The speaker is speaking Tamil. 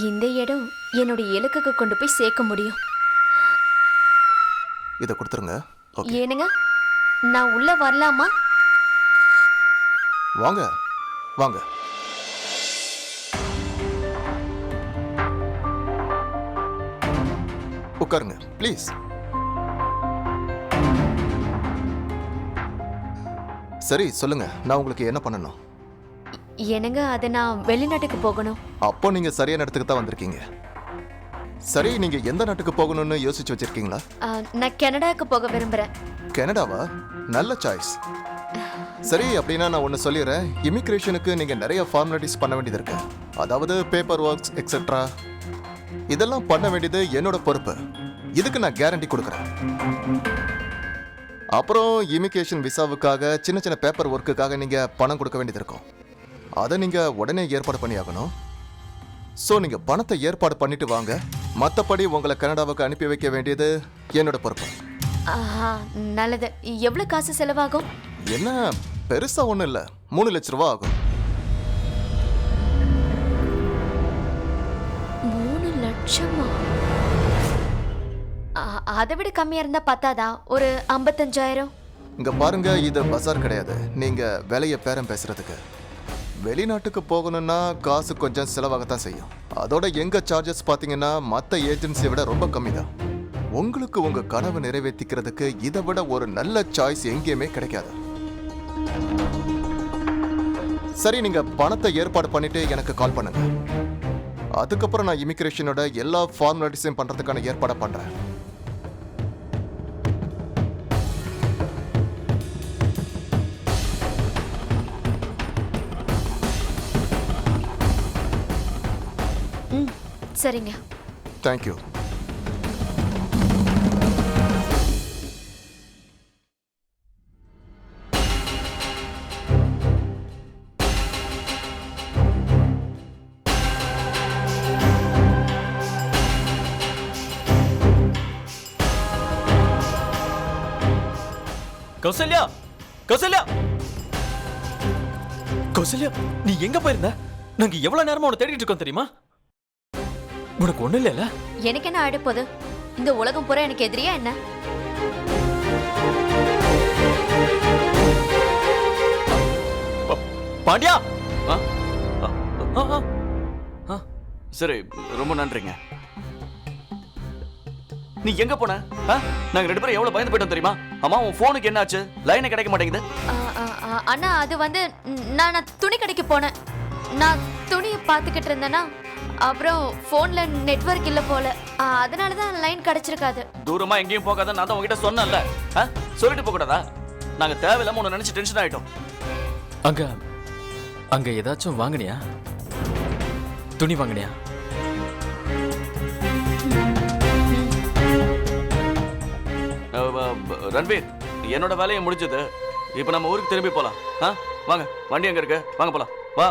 இந்த இடம் என்னுடைய இலக்குக்கு கொண்டு போய் சேர்க்க முடியும். இதை கொடுத்துருங்க. ஓகே, ஏனுங்க, நான் உள்ள வரலாமா? வாங்க வாங்க. உட்காருங்க ப்ளீஸ். சரி சொல்லுங்க, நான் உங்களுக்கு என்ன பண்ணணும்? என்னங்க, அதை நான் வெளிநாட்டுக்கு போகணும். அப்போ நீங்க சரியான இடத்துக்கு தான் வந்திருக்கீங்க. சரி, நீங்க எந்த நாட்டுக்கு போகணும்னு யோசிச்சு வச்சிருக்கீங்களா? நான் கனடாக்கு போக விரும்புறேன். கனடாவா? நல்ல சாய்ஸ். சரி, அப்படின்னா நான் ஒன்று சொல்லிடுறேன். இமிக்ரேஷனுக்கு நீங்கள் நிறைய ஃபார்மாலிட்டிஸ் பண்ண வேண்டியது இருக்கு. அதாவது பேப்பர் ஒர்க்ஸ் எக்ஸெட்ரா. இதெல்லாம் பண்ண வேண்டியது என்னோட பொறுப்பு. இதுக்கு நான் கேரண்டி கொடுக்குறேன். அப்புறம் இமிக்ரேஷன் விசாவுக்காக சின்ன சின்ன பேப்பர் ஒர்க்குக்காக நீங்கள் பணம் கொடுக்க வேண்டியது இருக்கும். அதை நீங்கள் உடனே ஏற்பாடு பண்ணி ஆகணும். ஸோ நீங்கள் பணத்தை ஏற்பாடு பண்ணிட்டு வாங்க. மற்றபடி உங்களை கனடாவுக்கு அனுப்பி வைக்க வேண்டியது என்னோட பொறுப்பு. நல்லது. எவ்வளவு காசு செலவாகும்? என்ன பெருசா ஒண்ணும் இல்ல, 3 லட்சம் ரூபாய் ஆகும். 3 லட்சமா? அதை விட கம்மியா இருந்தா பத்தாதா? ஒரு 55,000. இங்க பாருங்க, இது பஜார் கிடையாது நீங்க விலைய பேரம் பேசுறதுக்கு. வெளிநாட்டுக்கு போகணும்னா காசு கொஞ்சம் செலவாகத்தான் செய்யும். அதோட எங்க சார்ஜஸ் பாத்தீங்கன்னா மற்ற ஏஜென்சியை விட ரொம்ப கம்மி தான். உங்களுக்கு உங்க கனவு நிறைவேற்றிக்கிறதுக்கு இதை விட ஒரு நல்ல சாய்ஸ் எங்கேயுமே கிடைக்காது. சரி, நீங்க பணத்தை ஏற்பாடு பண்ணிட்டு எனக்கு கால் பண்ணுங்க. அதுக்கப்புறம் நான் இமிகிரேஷனோட எல்லா ஃபார்மாலிட்டிஸையும் பண்றதுக்கான ஏற்பாடை பண்றேன். சரிங்க. தேங்க்யூ. கௌசல்யா, கௌசல்யா, கௌசல்யா, நீ எங்க போயிருந்த? நாங்க எவ்வளவு நேரமா உன்னை தேடிட்டு இருக்கோம் தெரியுமா? உனக்கு ஒண்ணு இல்லைல்ல? எனக்கு என்ன ஆயிடப்போகுது? இந்த உலகம் பூரா எனக்கு எதிரியா என்ன? பாண்டியா, சரி, ரொம்ப நன்றிங்க. நீ எங்க போன? நாங்க 2 பேரும் எவ்வளவு பயந்து போயிட்டோம் தெரியுமா? அம்மா, உன் போனுக்கு என்ன ஆச்சு? லைனே கிடைக்க மாட்டேங்குது. அண்ணா, அது வந்து நான் துணி கடைக்கு போனேன். நான் துணியை பார்த்துக்கிட்டு இருந்தேன்னா அப்புறம் போன்ல நெட்வொர்க் இல்ல போல. அதனால தான் லைன் கிடைச்சிருக்காது. தூரமா எங்கேயும் போகாத நான் தான் உங்ககிட்ட சொன்னேன்ல. சொல்லிட்டு போக கூடாதா? நாங்க தேவையில்லாம உன்னை நினைச்சு டென்ஷன் ஆயிட்டோம். அங்க அங்க ஏதாச்சும் வாங்குனியா? துணி வாங்குனியா? ரன்வீர், என்னோட வேலையை முடிஞ்சது. இப்ப நம்ம ஊருக்கு திரும்பி போலாம். வாங்க, வண்டி அங்க இருக்கு, வாங்க போலாம். வா.